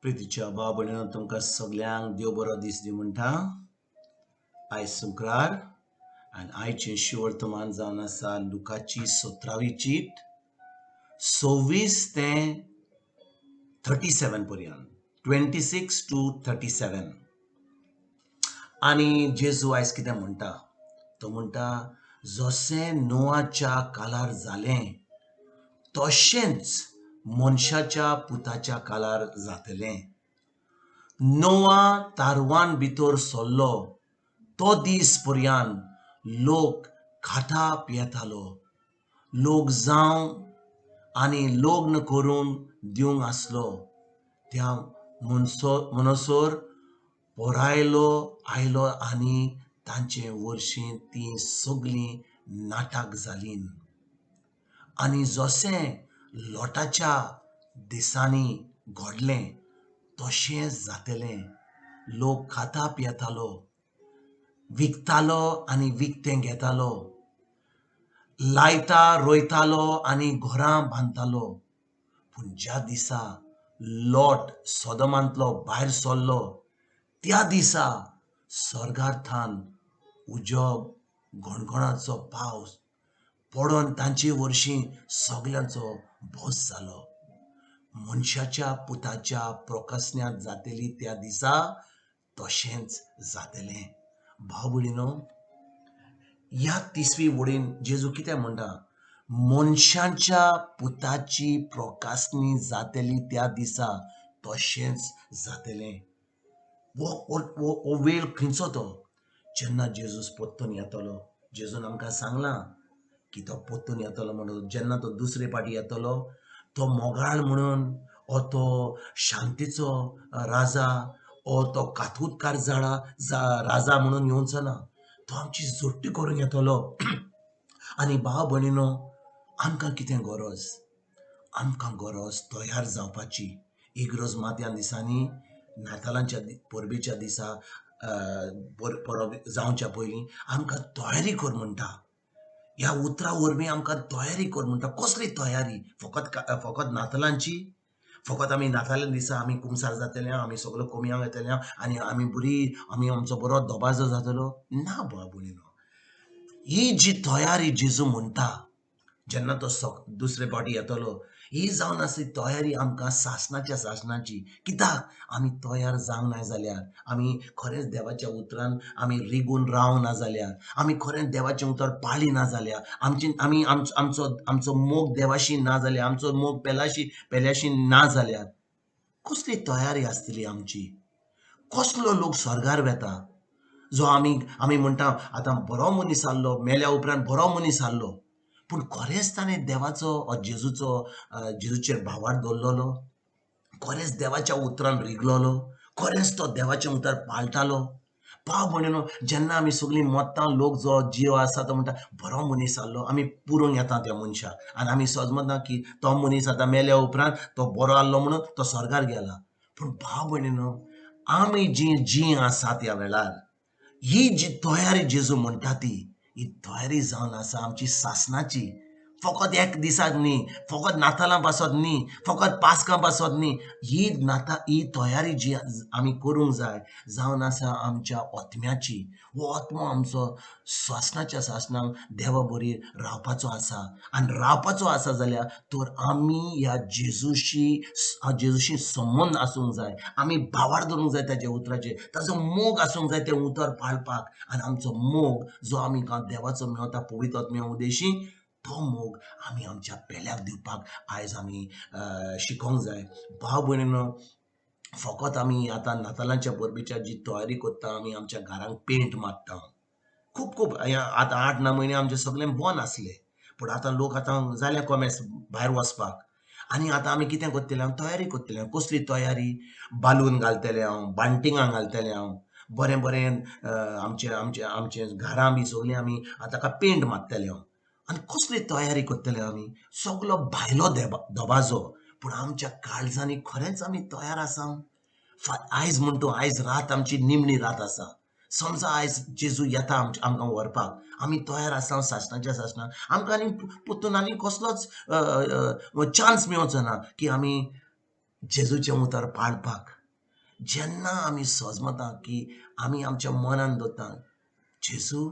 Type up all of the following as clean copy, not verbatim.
प्रितीच्या भाव भयणीनो तुमकां सगळ्यांक देव बरो दीस दी म्हणटा. आयज शुक्रार आनी आयचें शिवर्तमान जावन आसा लुकाची 17वी चीट 26 ते 37 पर्यंत 26 to 37. आनी जेजू आयज कितें म्हणटा तो म्हणटा जशें नोआच्या काळार जालें तशेंच मनशाच्या पुताच्या काळार जातलें. नोआ तारवान भितर सरलो तो दीस पर्यंत लोक खाता पियेतालो, लोक जावं आनी लग्न करून दिवंक आसलो त्या मनसोर पोरायलो आयलो आनी तांचे वर्शीं ती सगळीं नाटक जालीं. आनी जशें लोटाच्या दिसांनी घडलें तशें जातलें. लोक खाता पियेतालो, विकतालो आनी विकतें घेतालो, लायता रोयतालो आनी घरां बांदतालो. पूण ज्या दिसा लोट सोदोमांतलो भायर सरलो त्या दिसा स्वर्गांतल्यान उजब घणघणाचो पावस पडोन तांचे वर्शीं सगळ्यांचो भोस जालो. मनशाच्या पुताच्या प्रकाशनांत जातली त्या दिसा तशेंच जातलें. भाव भयणीनो, ह्या 30वी वडीन जेजू कितें म्हणटा? मनशाच्या पुताची प्रकाशनी जातली त्या दिसा तशेंच जातलें. वो वेळ खंयचो तो? जेन्ना जेजूस परतून येतलो. जेजून आमकां सांगलां की तो परतून येतलो म्हणून. जेन्ना तो दुसरे फावटी येतलो तो मोगाळ म्हणून ओ तो शांतीचो राजा ओ तो कातूतकार राजा म्हणून येवचो ना. तो आमची जोडटी करून येतलो. आनी भाव भयणीनो, आमकां कितें गरज? आमकां गरज तयार जावपाची. इग्रोज माथ्या दिसांनी नातालांच्या परबेच्या दिसा परब जावच्या पयलीं आमकां तयारी कर म्हणटा. ह्या उतरा वरवीं आमकां तयारी कर म्हणटा. कसली तयारी? फकत नातालांची? फकत आमी नाताल्या दिसा आमी कुमसार जातले, आमी सगळो कोमयांक येतले आनी आमी आमचो बरो दोबाजो जातलो? ना भाव भयणीनो. ही जी तयारी जेजू म्हणटा जेन्ना तो दुसरे फावटी येतलो, ही जावन आसा तयारी आमकां सासणाची. कित्याक आमी तयार जावंक ना जाल्यार, आमी खरेंच देवाच्या उतरान आमी रिगून रावंक ना जाल्यार, आमी खरेंच देवाचें उतर पाळी ना जाल्यार, आमचो मोग देवाशी ना जाल्यार, आमचो मोग पेल्याशी ना जाल्यार कसली तयारी आसतली आमची? कसलो लोक स्वर्गार वेता? जो आमी म्हणटा आतां बरो मनीस आहलो, मेल्या उपरांत बरो मनीस आहलो, पूण खरेंच ताणें देवाचो जेजूचेर भावार्थ दवरलेलो? खरेंच देवाच्या उतरान रिगलोलो? खरेंच तो देवाचें उतर पाळटालो? भाव भयणीनो, जेन्ना आमी सगळीं मरता लोक जो जीव आसा तो म्हणटा बरो मनीस आहलो, आमी पुरोंक येता त्या मनशाक आनी आमी समजता की तो मनीस आतां मेल्या उपरांत तो बरो आहलो म्हणून तो स्वर्गार गेला. पूण भाव भयणीनो, आमी जी आसा त्या वेळार ही जी तयारी जेजू म्हणटा ही तयारी जावन आसा आमची सासणाची. फकत एक दिसाक न्ही, फकत नातालां पासत न्ही, फकत पास्कां पासत न्ही. ही तयारी जी आमी करूंक जाय जावन आसा आमच्या आत्म्याची. हो आत्मो आमचो सासणाच्या सासणाक देवा बरी रावपाचो आसा. आनी रावपाचो आसा जाल्यार तर आमी ह्या जेजूशी संबंद आसूंक जाय. आमी भावार्थ धरूंक जाय ताच्या उतराचेर. ताचो मोग आसूंक जाय तें उतर पाळपाक. आनी आमचो मोग जो आमी देवाचो मेळटा पवित्र आत्म्या उदेशी, तो मोग आमी आमच्या पेल्याक दिवपाक आयज आमी शिकोंक जाय. भाव भयणीनो, फकत आमी आतां नातालांच्या परबेच्या जी तयारी करता, आमी आमच्या घरांक पेंट मारता. खूब आतां 8-9 म्हयने आमचे सगळें बंद आसलें. पूण आतां लोक आतां जाले कोमेस भायर वचपाक. आनी आतां आमी कितें करतले? तयारी करतले. कसली तयारी? बालून घालतले हांव, बांटिंगां घालतले हांव, बरें आमचे घरां बी सगळीं आमी आतां पेंट मारतले हांव. आनी कसली तयारी करतले आमी? सगलो भायलो दोबाजो. पूण आमच्या काळजांनी खरेंच आमी तयार आसा? आयज म्हणटा आयज रात आमची निमणी रात आसा. समजा आयज जेजू येता आमकां व्हरपाक, आमी तयार आसा सासणाच्या सासणाक. आमकां आनी परतून आनी कसलोच चान्स मेळचो ना की आमी जेजूचें उतर पाळपाक जेन्ना आमी सजमता की आमी आमच्या मनान दवरता जेजू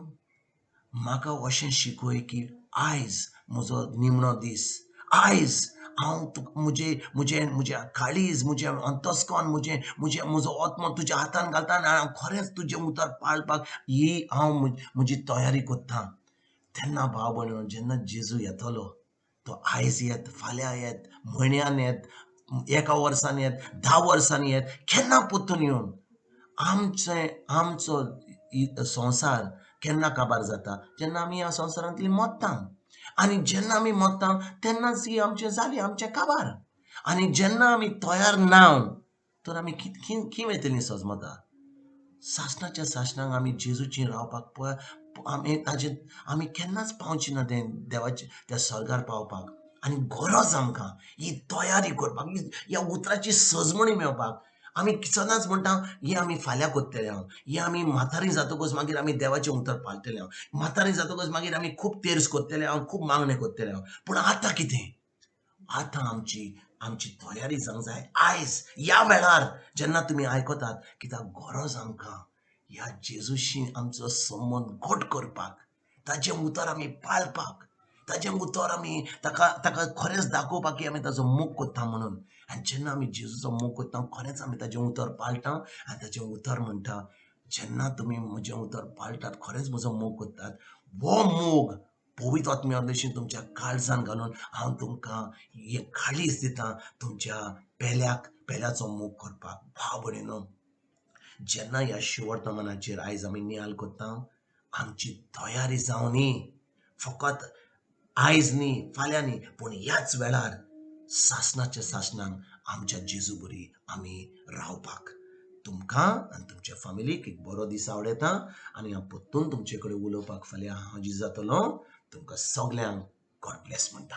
म्हाका अशें शिकय की आयज म्हजो निमणो दीस आयज हांव म्हजे म्हजे म्हजे काळीज म्हजें अंतस्कन म्हजो आत्मो तुज्या हातान घालता आनी हांव खरेंच तुजें उतर पाळपाक ही हांव म्हजी तयारी करतां तेन्ना भाव भयणीनो जेन्ना जेजू येतलो तो आयज येत फाल्यां येत म्हयन्यान येत एका वर्सान येत 10 वर्सांनी येत केन्ना परतून येवन आमचो संवसार केन्ना काबार जाता जेन्ना आमी ह्या संवसारांतली मरता आनी जेन्ना आमी मरता तेन्नाच ही आमचें जाली आमचें काबार आनी जेन्ना आमी तयार ना तर आमी खी वयतलीं सजमता सासणाच्या सासणाक आमी जेजूची रावपाक पळय आमी केन्नाच पावची ना तें देवाच्या त्या स्वर्गार पावपाक आनी गरज आमकां ही तयारी करपाक ह्या उतराची सजमणी मेळपाक आमी सदांच म्हणटा ही आमी फाल्यां करतले हांव ही आमी म्हातारी जातकच मागीर आमी देवाचें उतर पाळटले हांव म्हातारी जातकच मागीर आमी खूब तेर्स करतले हांव खूब मागणें करतले हांव पूण आतां कितें आतां आमची तयारी जावंक जाय आयज ह्या वेळार जेन्ना तुमी आयकतात कित्याक गरज आमकां ह्या जेजूशी आमचो संबंद घट करपाक ताचें उतर आमी पाळपाक ताचें उतर आमी ताका खरेंच दाखोवपाक की आमी ताचो मोग करता म्हणून आनी जेन्ना आमी जेजूचो मोग करता खरेंच आमी ताचें उतर पाळटा आनी ताचें उतर म्हणटा जेन्ना तुमी म्हजें उतर पाळटात खरेंच म्हजो मोग करतात हो मोग पवित्र आत्म्याची तुमच्या काळजान घालून हांव तुमकां हे काळीज दितां तुमच्या पेल्याचो मोग करपाक भाव भयणीनो जेन्ना ह्या शेवटच्या मनाचेर आयज आमी नियाल करता आमची तयारी जावं न्ही फकत आयज न्ही फाल्यां न्ही पूण ह्याच वेळार सासणाच्या सासणांक आमच्या जेजू बरी आमी रावपाक तुमकां आनी तुमच्या फॅमिलीक एक बरो दीस आवडेता आनी हांव परतून तुमचे कडेन उलोवपाक फाल्यां हाजीर जातलो तुमकां सगल्यांक गॉड ब्लेस म्हणटा